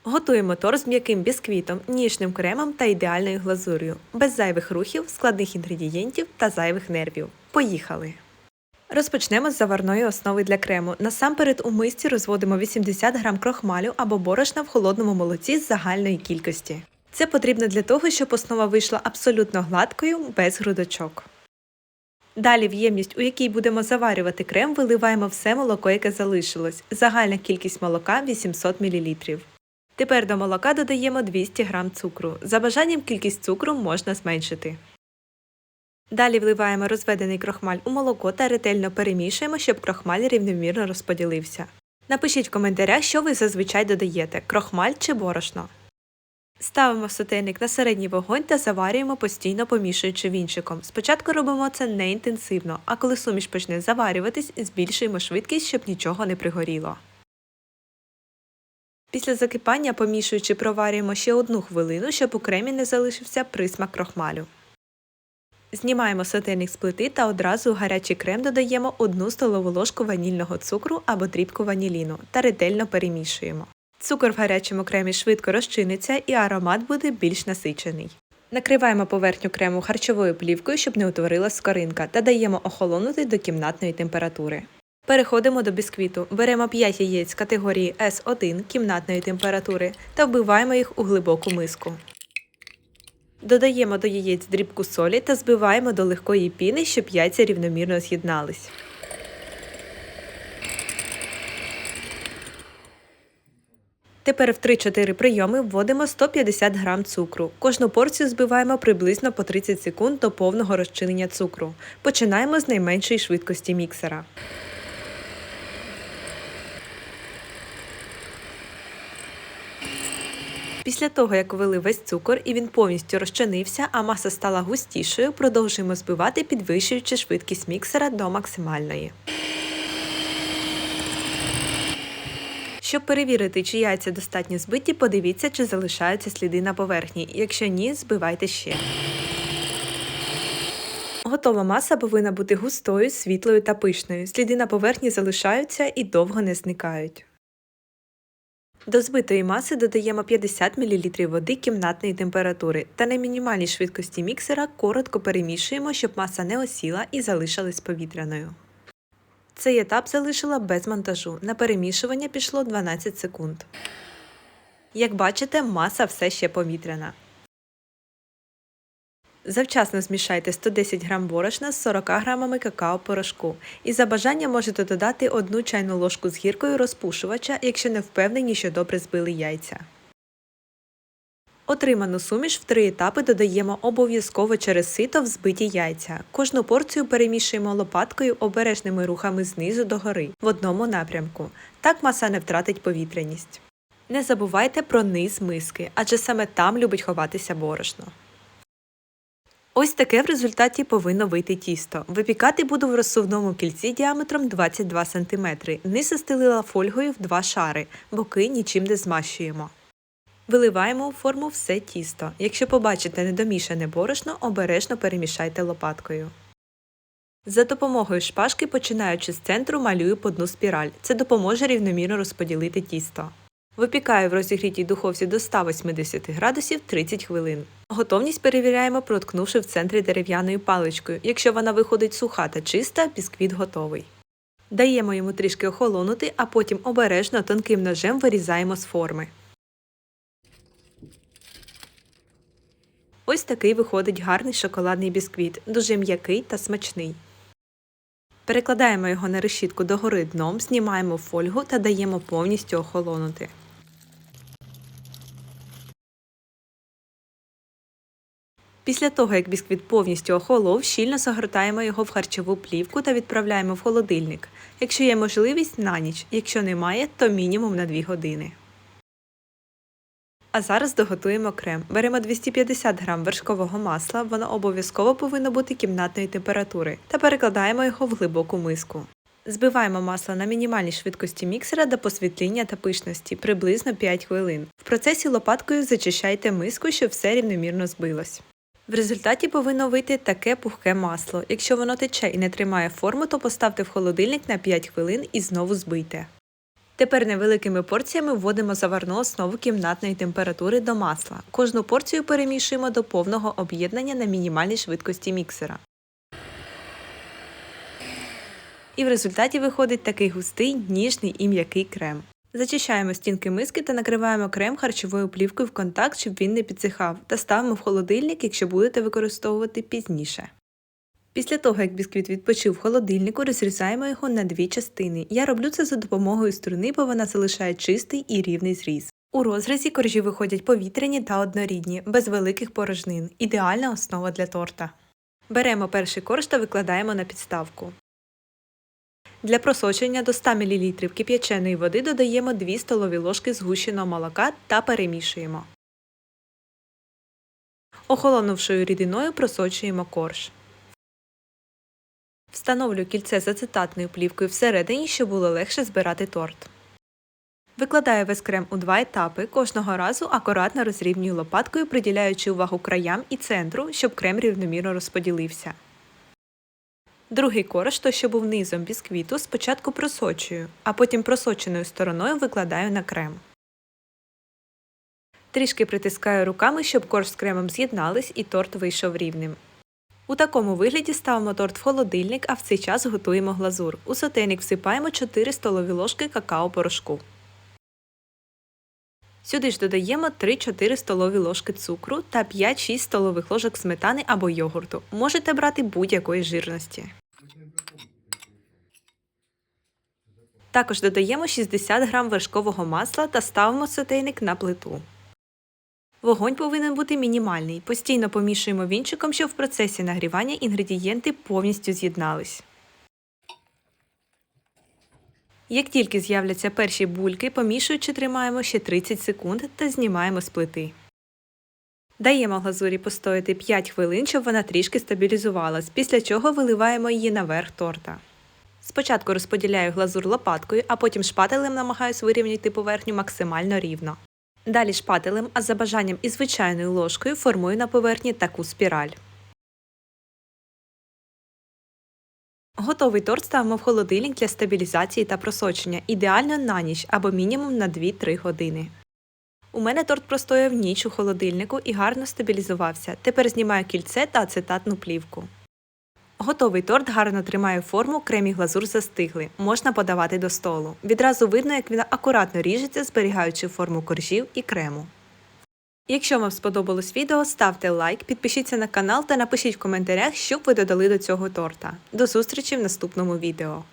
Готуємо торт з м'яким бісквітом, ніжним кремом та ідеальною глазур'ю, без зайвих рухів, складних інгредієнтів та зайвих нервів. Поїхали! Розпочнемо з заварної основи для крему. Насамперед у мисці розводимо 80 г крохмалю або борошна в холодному молоці з загальної кількості. Це потрібно для того, щоб основа вийшла абсолютно гладкою, без грудочок. Далі в ємність, у якій будемо заварювати крем, виливаємо все молоко, яке залишилось. Загальна кількість молока – 800 мл. Тепер до молока додаємо 200 г цукру. За бажанням кількість цукру можна зменшити. Далі вливаємо розведений крохмаль у молоко та ретельно перемішуємо, щоб крохмаль рівномірно розподілився. Напишіть в коментарях, що ви зазвичай додаєте – крохмаль чи борошно. Ставимо сотейник на середній вогонь та заварюємо, постійно помішуючи вінчиком. Спочатку робимо це не інтенсивно, а коли суміш почне заварюватись, збільшуємо швидкість, щоб нічого не пригоріло. Після закипання, помішуючи, проварюємо ще 1 хвилину, щоб у кремі не залишився присмак крохмалю. Знімаємо сотейник з плити та одразу у гарячий крем додаємо 1 столову ложку ванільного цукру або дрібку ваніліну та ретельно перемішуємо. Цукор в гарячому кремі швидко розчиниться і аромат буде більш насичений. Накриваємо поверхню крему харчовою плівкою, щоб не утворилась скоринка, та даємо охолонути до кімнатної температури. Переходимо до бісквіту. Беремо 5 яєць категорії S1 кімнатної температури та вбиваємо їх у глибоку миску. Додаємо до яєць дрібку солі та збиваємо до легкої піни, щоб яйця рівномірно з'єднались. Тепер в 3-4 прийоми вводимо 150 г цукру. Кожну порцію збиваємо приблизно по 30 секунд до повного розчинення цукру. Починаємо з найменшої швидкості міксера. Після того, як ввели весь цукор і він повністю розчинився, а маса стала густішою, продовжуємо збивати, підвищуючи швидкість міксера до максимальної. Щоб перевірити, чи яйця достатньо збиті, подивіться, чи залишаються сліди на поверхні. Якщо ні, збивайте ще. Готова маса повинна бути густою, світлою та пишною. Сліди на поверхні залишаються і довго не зникають. До збитої маси додаємо 50 мл води кімнатної температури та на мінімальній швидкості міксера коротко перемішуємо, щоб маса не осіла і залишилась повітряною. Цей етап залишила без монтажу. На перемішування пішло 12 секунд. Як бачите, маса все ще повітряна. Завчасно змішайте 110 г борошна з 40 г какао-порошку. І за бажанням можете додати 1 чайну ложку з гіркою розпушувача, якщо не впевнені, що добре збили яйця. Отриману суміш в 3 етапи додаємо обов'язково через сито в збиті яйця. Кожну порцію перемішуємо лопаткою обережними рухами знизу до гори, в одному напрямку. Так маса не втратить повітряність. Не забувайте про низ миски, адже саме там любить ховатися борошно. Ось таке в результаті повинно вийти тісто. Випікати буду в розсувному кільці діаметром 22 см. Низ застелила фольгою в 2 шари, боки нічим не змащуємо. Виливаємо у форму все тісто. Якщо побачите недомішане борошно, обережно перемішайте лопаткою. За допомогою шпажки, починаючи з центру, малюю по дну спіраль. Це допоможе рівномірно розподілити тісто. Випікаю в розігрітій духовці до 180 градусів 30 хвилин. Готовність перевіряємо, проткнувши в центрі дерев'яною паличкою. Якщо вона виходить суха та чиста, бісквіт готовий. Даємо йому трішки охолонути, а потім обережно тонким ножем вирізаємо з форми. Ось такий виходить гарний шоколадний бісквіт, дуже м'який та смачний. Перекладаємо його на решітку догори дном, знімаємо фольгу та даємо повністю охолонути. Після того, як бісквіт повністю охолов, щільно загортаємо його в харчову плівку та відправляємо в холодильник. Якщо є можливість – на ніч, якщо немає, то мінімум на 2 години. А зараз доготуємо крем. Беремо 250 г вершкового масла, воно обов'язково повинно бути кімнатної температури, та перекладаємо його в глибоку миску. Збиваємо масло на мінімальній швидкості міксера до посвітління та пишності, приблизно 5 хвилин. В процесі лопаткою зачищайте миску, щоб все рівномірно збилось. В результаті повинно вийти таке пухке масло. Якщо воно тече і не тримає форму, то поставте в холодильник на 5 хвилин і знову збийте. Тепер невеликими порціями вводимо заварну основу кімнатної температури до масла. Кожну порцію перемішуємо до повного об'єднання на мінімальній швидкості міксера. І в результаті виходить такий густий, ніжний і м'який крем. Зачищаємо стінки миски та накриваємо крем харчовою плівкою в контакт, щоб він не підсихав, та ставимо в холодильник, якщо будете використовувати пізніше. Після того, як бісквіт відпочив в холодильнику, розрізаємо його на дві частини. Я роблю це за допомогою струни, бо вона залишає чистий і рівний зріз. У розрізі коржі виходять повітряні та однорідні, без великих порожнин. Ідеальна основа для торта. Беремо перший корж та викладаємо на підставку. Для просочення до 100 мл кип'яченої води додаємо 2 столові ложки згущеного молока та перемішуємо. Охолонувшою рідиною просочуємо корж. Встановлю кільце з ацетатною плівкою всередині, щоб було легше збирати торт. Викладаю весь крем у 2 етапи, кожного разу акуратно розрівнюю лопаткою, приділяючи увагу краям і центру, щоб крем рівномірно розподілився. Другий корж, той, що був низом бісквіту, спочатку просочую, а потім просоченою стороною викладаю на крем. Трішки притискаю руками, щоб корж з кремом з'єднались і торт вийшов рівним. У такому вигляді ставимо торт в холодильник, а в цей час готуємо глазур. У сотейник всипаємо 4 столові ложки какао-порошку. Сюди ж додаємо 3-4 столові ложки цукру та 5-6 столових ложок сметани або йогурту. Можете брати будь-якої жирності. Також додаємо 60 г вершкового масла та ставимо сотейник на плиту. Вогонь повинен бути мінімальний. Постійно помішуємо вінчиком, щоб в процесі нагрівання інгредієнти повністю з'єднались. Як тільки з'являться перші бульки, помішуючи, тримаємо ще 30 секунд та знімаємо з плити. Даємо глазурі постояти 5 хвилин, щоб вона трішки стабілізувалась, після чого виливаємо її наверх торта. Спочатку розподіляю глазур лопаткою, а потім шпателем намагаюсь вирівняти поверхню максимально рівно. Далі шпателем, а за бажанням і звичайною ложкою формую на поверхні таку спіраль. Готовий торт ставимо в холодильник для стабілізації та просочення, ідеально на ніч або мінімум на 2-3 години. У мене торт простояв ніч у холодильнику і гарно стабілізувався. Тепер знімаю кільце та ацетатну плівку. Готовий торт гарно тримає форму, крем і глазур застигли. Можна подавати до столу. Відразу видно, як він акуратно ріжеться, зберігаючи форму коржів і крему. Якщо вам сподобалось відео, ставте лайк, підпишіться на канал та напишіть в коментарях, що б ви додали до цього торта. До зустрічі в наступному відео.